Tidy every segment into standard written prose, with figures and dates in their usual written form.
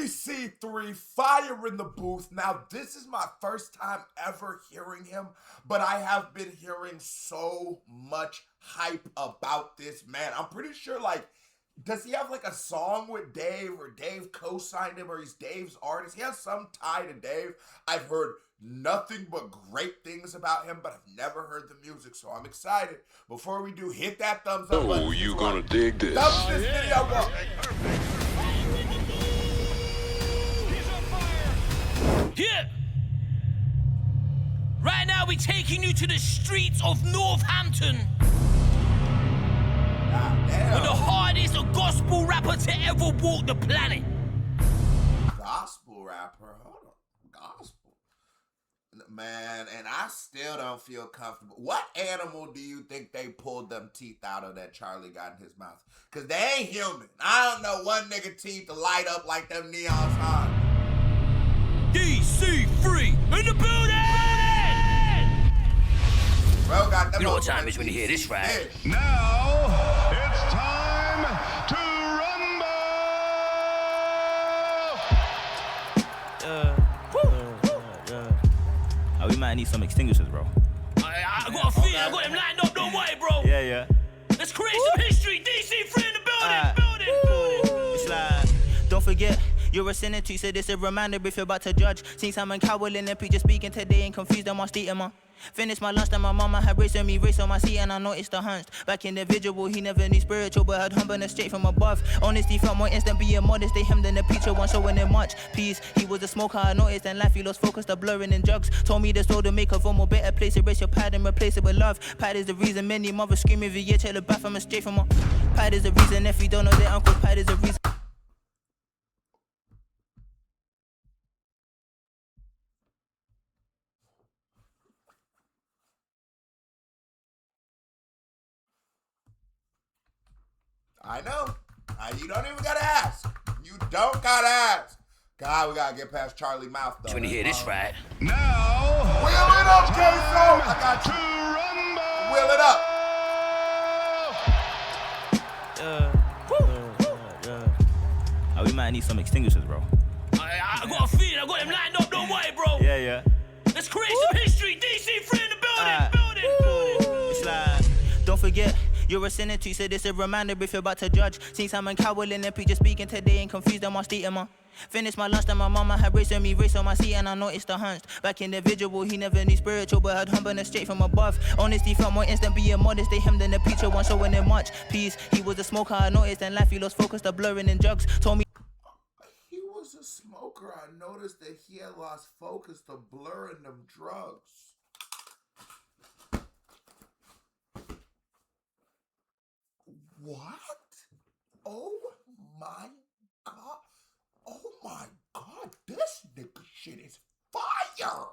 DC3 Fire in the booth. Now, this is my first time ever hearing him, but I have been hearing so much hype about this man. I'm pretty sure, like, does he have like a song with Dave, or Dave co-signed him, or he's Dave's artist? He has some tie to Dave. I've heard nothing but great things about him, but I've never heard the music, so I'm excited. Before we do, hit that thumbs up button. Oh, you gonna dig this. Thumbs this video up. Yeah. Right now we're taking you to the streets of Northampton. With the hardest gospel rapper to ever walk the planet. Gospel rapper? Hold on. Gospel? Man, and I still don't feel comfortable. What animal do you think they pulled them teeth out of that Charlie got in his mouth? Because they ain't human. I don't know one nigga teeth to light up like them neons on. DC3 in the building! Bro got them. You know what time is when you hear this, right? Now, it's time to rumble! We might need some extinguishers, bro. I got a feeling I got them lined up, don't worry, bro. Yeah. Let's create some history. DC3 in the building, It's like, don't forget, you're a sinner too, so this a reminder if you're about to judge. Seen Simon Cowell in the preacher speaking today and confused on my statement. Finished my lunch, then my mama had race on me, race on my seat, and I noticed the hunch. Back individual, he never knew spiritual, but had humbleness straight from above. Honesty felt more instant, being modest, they hemmed in the preacher, one showing him much peace. He was a smoker, I noticed, and life he lost focus, the blurring in drugs. Told me the soul to make a form more better place, erase your pride and replace it with love. Pride is the reason many mothers scream every year, check the bathroom and straight from her. Pride is the reason if you don't know their uncles, pride is the reason. I know. You don't even gotta ask. You don't gotta ask. God, we gotta get past Charlie Mouth though. When you hear this, right? Now, Wheel it up, Queso! I got to you. Wheel it up. We might need some extinguishers, bro. I got a feeling I got them lined up, don't worry, bro. Yeah. Let's create some history. DC3 in the building, It's like, don't forget, you're a sinner too, so this a reminder if you're about to judge. Seen Simon Cowell in the preacher speaking today and confused on my statement. Finished my lunch, then my mama had race on me, race on my seat, and I noticed the hunch. Back individual, he never knew spiritual, but had humbleness straight from above. Honesty felt more instant, being modest, they hemmed in the preacher, one showing him much peace. He was a smoker, I noticed, and life he lost focus, the blurring in drugs. Told me he was a smoker. I noticed that he had lost focus, the blurring them drugs. What? Oh my God. Oh my God. This nigga shit is fire.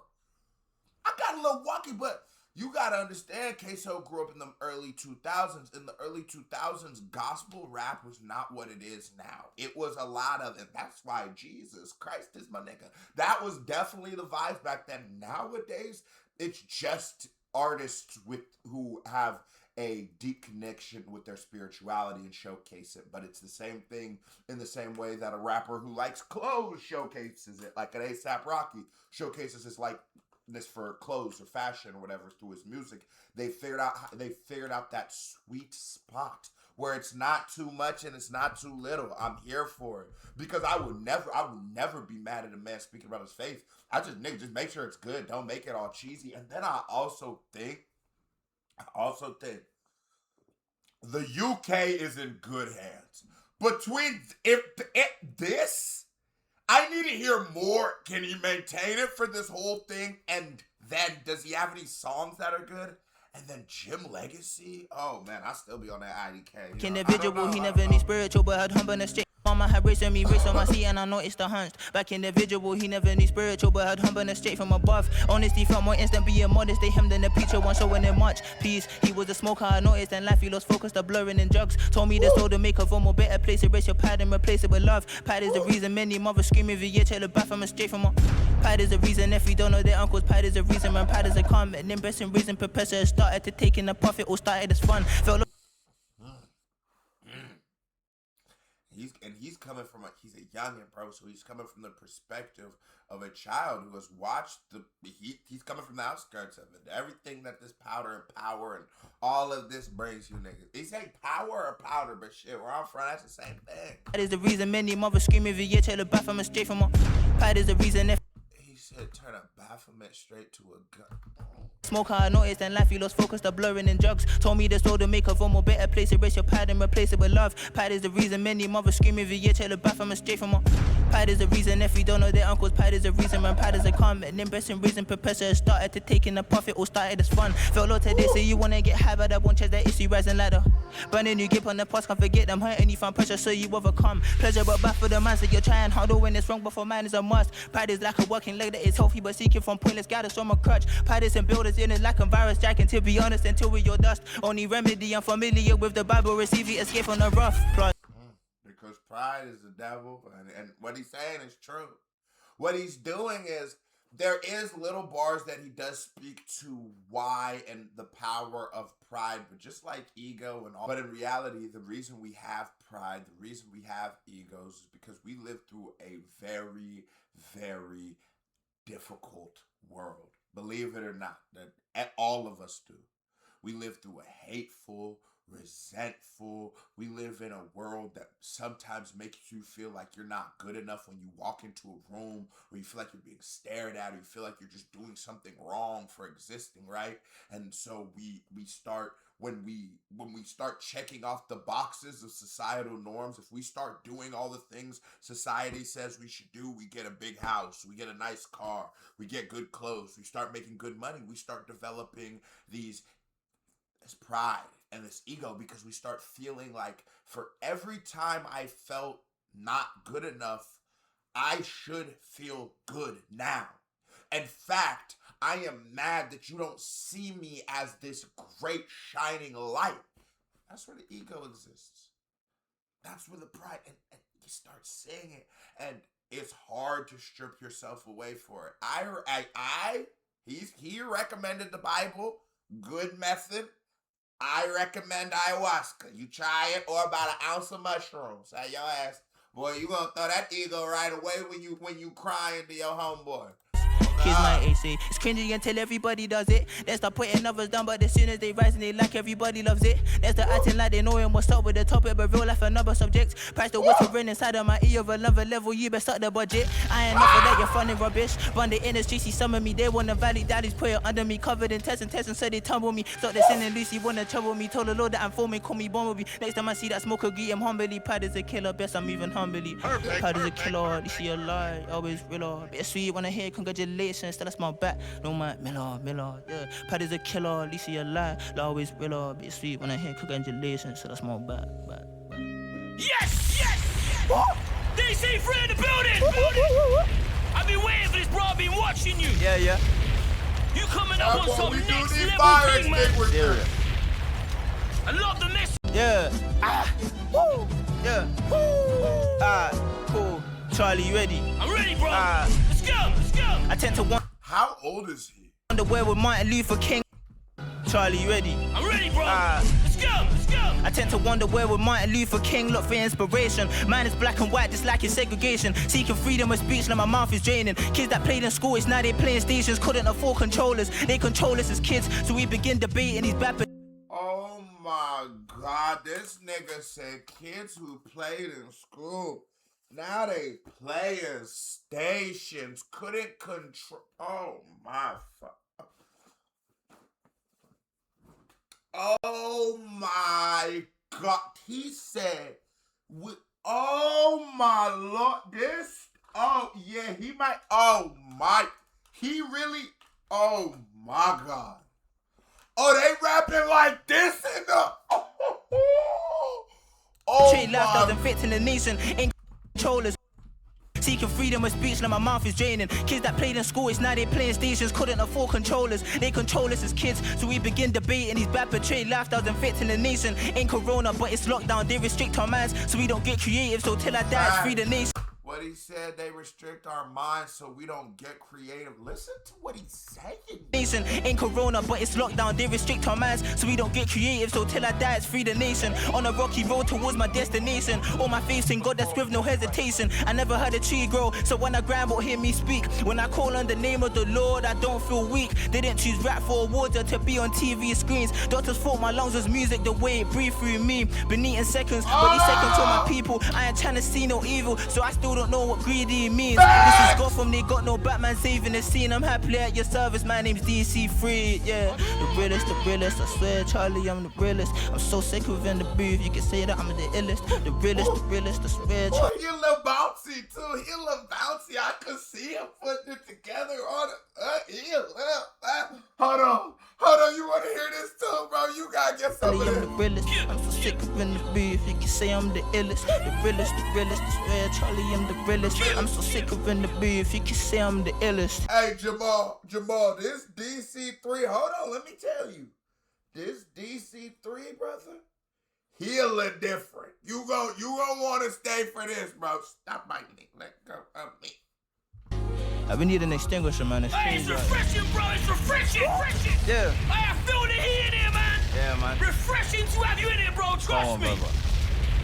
I got a little wonky, but you gotta understand, Queso grew up in the early 2000s. In the early 2000s, gospel rap was not what it is now. It was a lot of, and that's why Jesus Christ is my nigga. That was definitely the vibe back then. Nowadays, it's just artists who have a deep connection with their spirituality and showcase it, but it's the same thing in the same way that a rapper who likes clothes showcases it, like an A$AP Rocky showcases his likeness for clothes or fashion or whatever through his music. They figured out that sweet spot where it's not too much and it's not too little. I'm here for it because I would never be mad at a man speaking about his faith. I just make sure it's good. Don't make it all cheesy. And then I also think the UK is in good hands. Between this, I need to hear more. Can he maintain it for this whole thing? And then, does he have any songs that are good? And then Jim Legacy? Oh man, I still be on that IDK. individual, he never knew spiritual, but had humbleness straight. Mama had race on me, race on my seat, and I noticed the hunch. Back individual, he never knew spiritual, but had humbleness straight from above. Honesty felt more instant, being modest, they hemmed in the preacher, one showing him much peace. He was a smoker, I noticed, and life he lost focus, the blurring in drugs. Told me the soul to make a form more better place, erase your pride and replace it with love. Pride is the reason many mothers scream every year, check the bathroom and straight from her. Pride is the reason if you don't know their uncles, pride is the reason, man, pride is a calm, and embracing reason, professor started to taking the profit, all started as fun. Felt like He's coming from he's a youngin', bro. So he's coming from the perspective of a child who has watched he's coming from the outskirts of it. Everything that this powder and power and all of this brings you niggas. He say power or powder, but shit, where I'm from, that's the same thing. That is the reason many mothers scream every year, tell the Baphomet straight from her. Pride is the reason if he said turn a Baphomet straight to a gun. Smoke how I noticed in life you lost focus, the blurring in drugs. Told me this road to make a more better place. Erase your pride and replace it with love. Pride is the reason many mothers scream every year, tell the Baphomet straight from her. Pride is the reason if you don't know their uncles. Pride is the reason when pride is a comment. Embracing reason professor has started to taking the profit or started as fun. Felt low today, so you wanna get high, but I won't chase that issue rising ladder. Burning you grip on the past, can't forget them hurting you find pressure, so you overcome. Pleasure but bad for the man, so you're trying harder when it's wrong, but for man is a must. Pride is like a working leg that is healthy, but seeking from pointless guidance from a crutch. Pride is in builders in it like a virus jacking, to be honest, until we're your dust. Only remedy, unfamiliar with the Bible, receive it, escape on the rough. Because pride is the devil, and what he's saying is true. What he's doing is, there is little bars that he does speak to why and the power of pride, but just like ego and all. But in reality, the reason we have pride, the reason we have egos is because we live through a very, very difficult world. Believe it or not, that all of us do. We live through a hateful, resentful. We live in a world that sometimes makes you feel like you're not good enough when you walk into a room, or you feel like you're being stared at, or you feel like you're just doing something wrong for existing, right? And so we start, when we start checking off the boxes of societal norms, if we start doing all the things society says we should do, we get a big house, we get a nice car, we get good clothes, we start making good money, we start developing this pride and this ego, because we start feeling like for every time I felt not good enough, I should feel good now. In fact, I am mad that you don't see me as this great shining light. That's where the ego exists. That's where the pride, and you start saying it, and it's hard to strip yourself away for it. He recommended the Bible, good method. I recommend ayahuasca. You try it, or about an ounce of mushrooms. Hey, your ass, boy, you gonna throw that ego right away when you cry into your homeboy. Kids my AC. It's cringy until everybody does it. Then start putting others down, but as soon as they rise and they like, everybody loves it. There's the acting like they know what's up with the topic, but real life another subject. Price the whispering inside of my ear of another level, you best suck the budget. I ain't enough for that, you're fun and rubbish. Run the industry, see some of me, they wanna valley daddies, put it under me, covered in testing, so they tumble me. Stop the sin and Lucy wanna trouble me. Told the Lord that I'm forming, call me Bumblebee. Next time I see that smoker, greet him humbly. Pride is a killer, best I'm moving humbly. Pride is a killer, you see a lie, always real. Bittersweet when I hear congratulations, still that's my back. No man, Miller, yeah. Pride is a killer, at least he alive. Always real, be sweet when I hear congratulations, so that's my back. Yes! DC3 in the building! I've been waiting for this, bro. I've been watching you. Yeah. You coming up on some next level fire thing, man. serious. I love the message. Yeah. Cool. Charlie, you ready? I'm ready, bro. Let's go. I tend to How old is he? wonder where with Martin Luther King. Charlie, you ready? I'm ready, bro. Let's go. I tend to wonder where would Martin Luther King look for inspiration. Mine is black and white, just like his segregation. Seeking freedom of speech, now my mouth is draining. Kids that played in school, it's now they playing stations. Couldn't afford controllers, they control us as kids. So we begin debating these bad. Oh my God, this nigga said kids who played in school, now they play in stations, couldn't control. Oh my fuck. Oh my God. He said, oh my Lord, he might, he really, oh my God. Oh, they rapping like this in the, Trade lifestyles and fits in the nation, ain't controllers. Seeking freedom of speech, now my mouth is draining. Kids that played in school, it's now they playing stations. Couldn't afford controllers, they control us as kids. So we begin debating these bad portrayed lifestyles and fits in the nation. Ain't corona, but it's lockdown, they restrict our minds, so we don't get creative. So till I die, it's free the nation. What he said, they restrict our minds so we don't get creative. Listen to what he's saying. Nation ain't corona, but it's lockdown. They restrict our minds so we don't get creative. So till I die, it's free the nation. On a rocky road towards my destination. All my faith in God, that's with no hesitation. I never heard a tree grow, so when I grind, won't hear me speak. When I call on the name of the Lord, I don't feel weak. They didn't choose rap for awards or to be on TV screens. Doctors thought my lungs was music, the way it breathed through me. Been eating seconds, but these seconds told my people I ain't trying to see no evil, so I still don't know what greedy means. This is Gotham, they got no Batman saving the scene. I'm happily at your service, my name's DC3, yeah. The realest, I swear, Charlie, I'm the realest. I'm so sick of in the booth, you can say that I'm the illest. The realest, I swear, Charlie. He a little bouncy too, he a little bouncy. I could see him putting it together on Hold on, you wanna hear this too, bro? You gotta get some of I'm this. the realest, I'm so sick of in the booth, you can say I'm the illest. The realest, I swear, Charlie, I'm the realest. I'm so sick of in the booth, you can say I'm the illest. Hey, Jamal, this DC3, hold on, let me tell you. This DC3, brother, he a little different. You gon' wanna stay for this, bro. Stop biting me. Let go of me. I've been needing an extinguisher, man. Hey, it's refreshing, bro. It's refreshing. Yeah. I feel the heat in here, man. Yeah, man. Refreshing to have you in here, bro. Trust me. Brother.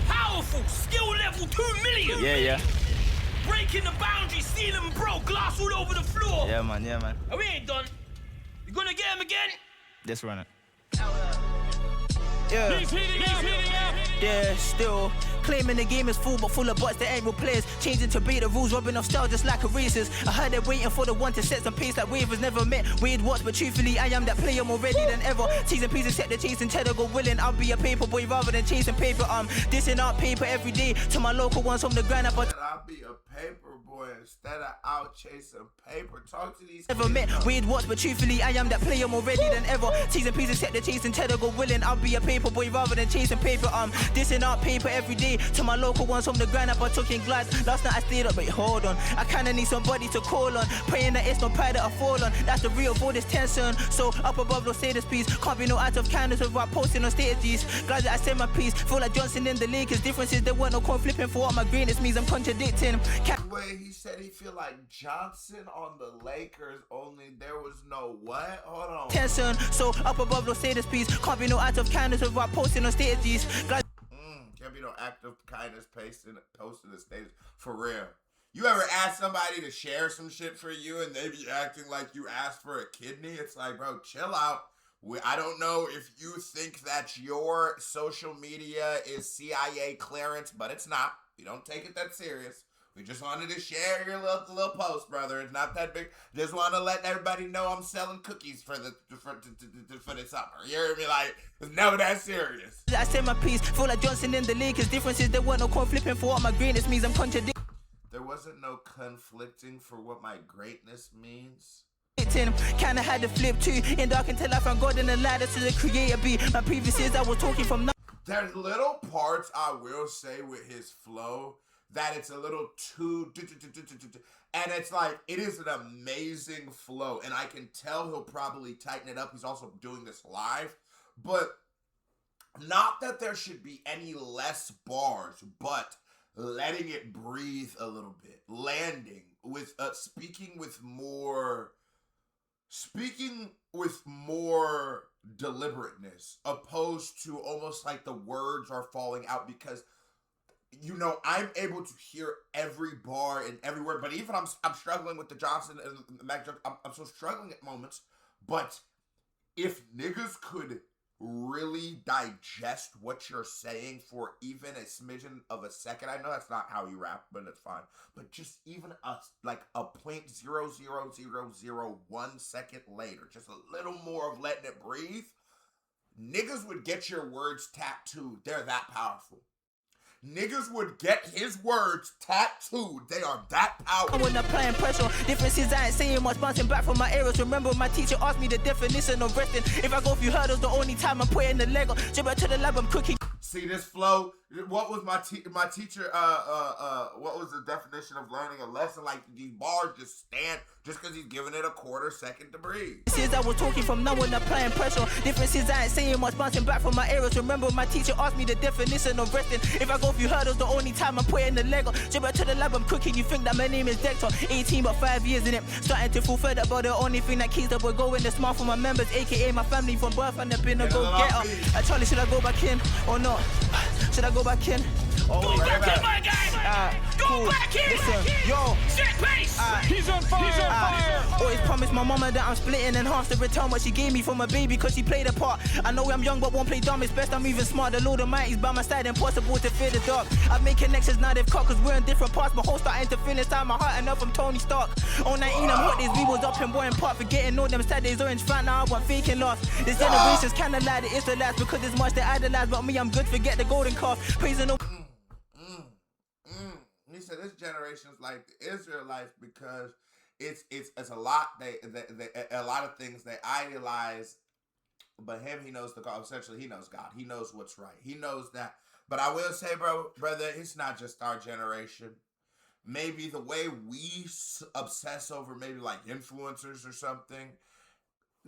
Powerful. Skill level 2 million. Yeah. Breaking the boundaries, seeing them, bro. Glass all over the floor. Yeah, man. And we ain't done. You gonna get him again? Let's run it. Yeah. He's heating up. Yeah, still claiming the game is full, but full of bots that ain't real players. Changing to beta rules, rubbing off style just like erasers. I heard they're waiting for the one to set some pace like waivers never met. Weird watch, but truthfully, I am that player more ready than ever. T's and P's and set the chase and cheddar go willing. I'll be a paper boy rather than chasing paper. Dissing out paper every day to my local ones from the grind up. I'll be a paper boy instead of out chasing paper. Talk to these Never met weird watch, but truthfully, I am that player more ready than ever. T's and P's and set the chase and cheddar go willing. I'll be a paper boy rather than chasing paper. Dissing out paper every day to my local ones from the grind up. I took in glides. Last night I stayed up, but hold on. I kinda need somebody to call on. Praying that it's no pride that I fall on. That's the real for this tension. So up above, don't say this piece. Can't be no out of kindness without posting on stages. Glad that I said my piece. Feel like Johnson in the Lakers. Differences there weren't no coin flipping for what my greatness means. I'm contradicting. Wait, he said he feel like Johnson on the Lakers, only there was no what? Hold on. Tension. So up above, don't say this piece. Can't be no out of kindness without posting on stages. Glad Can't be no act of kindness posting the status. For real. You ever ask somebody to share some shit for you and they be acting like you asked for a kidney? It's like, bro, chill out. I don't know if you think that your social media is CIA clearance, but it's not. We don't take it that serious. We just wanted to share your little post, brother. It's not that big. Just want to let everybody know I'm selling cookies for the summer. You hear me? Like, it's never that serious. I said my piece. Feel like Johnson in the Lakers. Differences there weren't no coin flipping for what my greatness means. I'm contradicting. There wasn't no conflicting for what my greatness means. Kinda had to flip too. In dark until I found God and the ladder to the creator be. My previous years I was talking from now. There's little parts I will say with his flow that it's a little too, and it's like, it is an amazing flow, and I can tell he'll probably tighten it up. He's also doing this live, but not that there should be any less bars, but letting it breathe a little bit, landing with, speaking with more deliberateness, opposed to almost like the words are falling out, because you know, I'm able to hear every bar and every word, but even I'm struggling with the Johnson and the Mac joke. I'm so struggling at moments. But if niggas could really digest what you're saying for even a smidgen of a second, I know that's not how you rap, but it's fine. But just even a 0.00001 second later, just a little more of letting it breathe, niggas would get your words tattooed. They're that powerful. Niggas would get his words tattooed. They are that powerful. When I'm applying pressure, differences I ain't saying much, bouncing back from my errors. Remember my teacher asked me the definition of resting. If I go through hurdles, the only time I'm putting the Lego. Jump back to the lab, I'm cooking. See this flow? What was my teacher? What was the definition of learning a lesson? Like these bars just stand just because he's giving it a quarter second to breathe. Since I was talking from now on, applying pressure. Differences I ain't saying much, bouncing back from my errors. Remember my teacher asked me the definition of resting. If I go through hurdles, the only time I'm putting the leg on. Jump back to the lab, I'm cooking. You think that my name is Dector? 18 but 5 years in it. Starting to feel fed up, but the only thing that keeps the boy going is smart for my members, aka my family from birth, and they've been a go-getter. Charlie, should I go back in or not? Should I go back in? Go back in, my guy! Go back in! Listen, yo! Set pace! He's on fire! He's on fire! Always promised my mama that I'm splitting in half to return what she gave me for my baby, cause she played a part. I know I'm young but won't play dumb, it's best I'm even smart. The Lord Almighty's by my side, impossible to fear the dark. I've made connections, now they've cut cause we're in different parts. My whole starting to feel inside my heart, enough from Tony Stark. On 19 I'm hot days, we was up in Boyne Park, forgetting all them sad days, orange fat, now I want faking lost. This generation's kinda like the Israelites, because it's much they idolize, but me I'm good, forget the golden calf. Praising all. He said this generation's like the Israelites because it's a lot they a lot of things they idealize, but him, he knows the God. Essentially, he knows God. He knows what's right. He knows that. But I will say, brother, it's not just our generation. Maybe the way we obsess over maybe like influencers or something.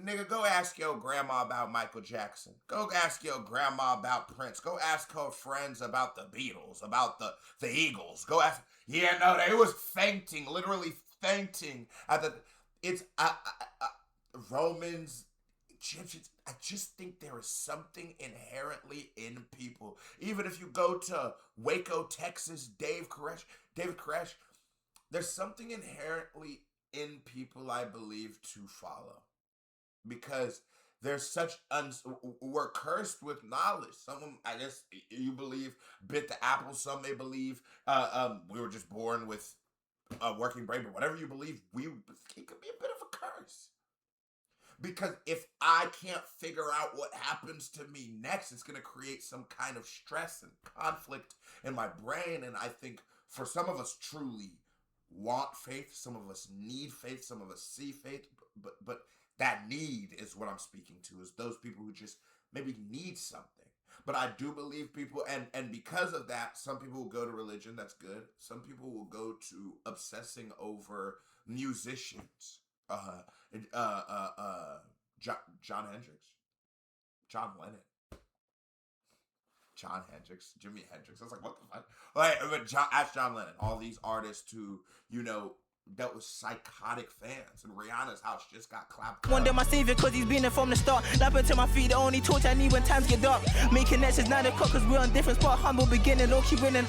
Nigga, go ask your grandma about Michael Jackson. Go ask your grandma about Prince. Go ask her friends about the Beatles, about the Eagles. Go ask. Yeah, no, they was fainting, literally fainting at the. It's Romans, Egyptians. I just think there is something inherently in people. Even if you go to Waco, Texas, David Koresh, there's something inherently in people I believe to follow. Because there's such we're cursed with knowledge. Some, I guess, you believe bit the apple. Some may believe we were just born with a working brain. But whatever you believe, it could be a bit of a curse. Because if I can't figure out what happens to me next, it's going to create some kind of stress and conflict in my brain. And I think for some of us truly want faith. Some of us need faith. Some of us see faith. But that need is what I'm speaking to, is those people who just maybe need something. But I do believe people, and because of that, some people will go to religion, that's good. Some people will go to obsessing over musicians. John Hendricks, John Lennon, John Hendricks, Jimi Hendrix. I was like, what the fuck? Like, ask John Lennon. All these artists who, dealt with psychotic fans, and Rihanna's house just got clapped. One day my savior, cause he's been there from the start. Lapping to my feet, the only torch I need when times get dark. Making connections 9 o'clock, cause we're on different spot. Humble beginning, low key winning.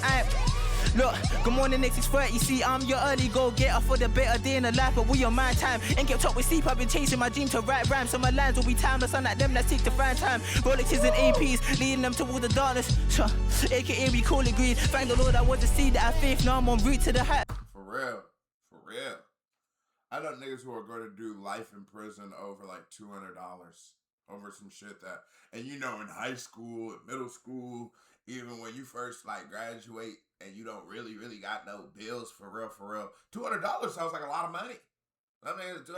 Look, good morning, next is 30. See, I'm your early go-getter for the better day in the life, but we on my time. Ain't kept up with sleep, I've been chasing my dream to write rhymes. So my lines will be timeless, unlike them that seek to find time. Rolexes and APs, leading them towards the darkness. AKA we call it greed. Thank the Lord I was to see that I have faith, now I'm on route to the height. For real. I know niggas who are going to do life in prison over like $200 over some shit that, and in high school and middle school, even when you first like graduate and you don't really got no bills for real, $200 sounds like a lot of money. I mean, $200 is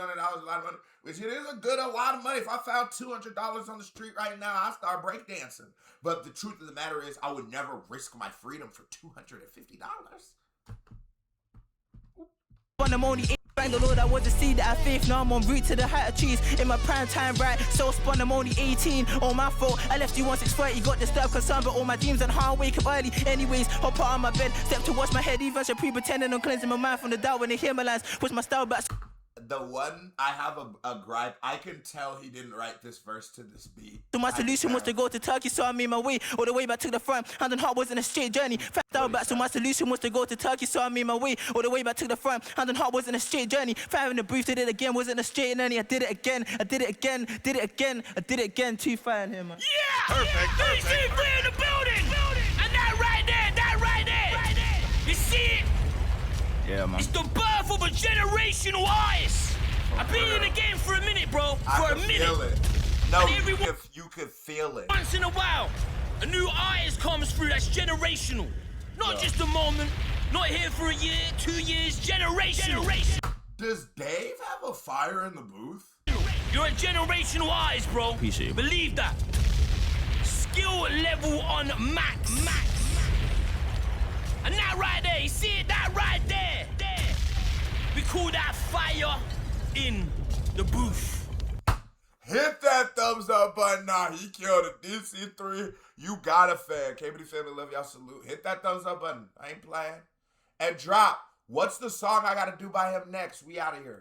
a lot of money, which it is a lot of money. If I found $200 on the street right now, I'd start breakdancing. But the truth of the matter is, I would never risk my freedom for $250. I'm only thank the Lord I was to see that I have faith, now I'm on route to the height of trees. In my prime time, right, so spun, I'm only 18. Oh, my fault, I left you on 6:30, got disturbed, concerned, but all my dreams and how I wake up early. Anyways, hop out of my bed, step to wash my head, even should pretending on cleansing my mind from the doubt when they hear my lines. Push my style back. The one, I have a gripe. I can tell he didn't write this verse to this beat. So my solution was to go to Turkey, so I made my way all the way back to the front. Hand on heart wasn't a straight journey. Fact out back, so my solution was to go to Turkey, so I made my way all the way back to the front. Hand on heart wasn't a straight journey. Fire in the brief, did it again, wasn't a straight journey. I did it again, did it again. Too fine here, man. Yeah! Perfect. DC3 in the building! And that right there! You see it? Yeah, man. It's the birth of a generational artist. I've been in the game for a minute, bro. For a minute. Feel it. No, you could feel it. Once in a while, a new artist comes through that's generational. Not just a moment, not here for a year, 2 years, generational. Does Dave have a fire in the booth? You're a generational artist, bro. Appreciate it. Believe that. Skill level on max. And that right there, you see it? That right there. We call that fire in the booth. Hit that thumbs up button now. He killed it. DC3, you got a fan. KBD family, love y'all, salute. Hit that thumbs up button. I ain't playing. And drop, what's the song I got to do by him next? We out of here.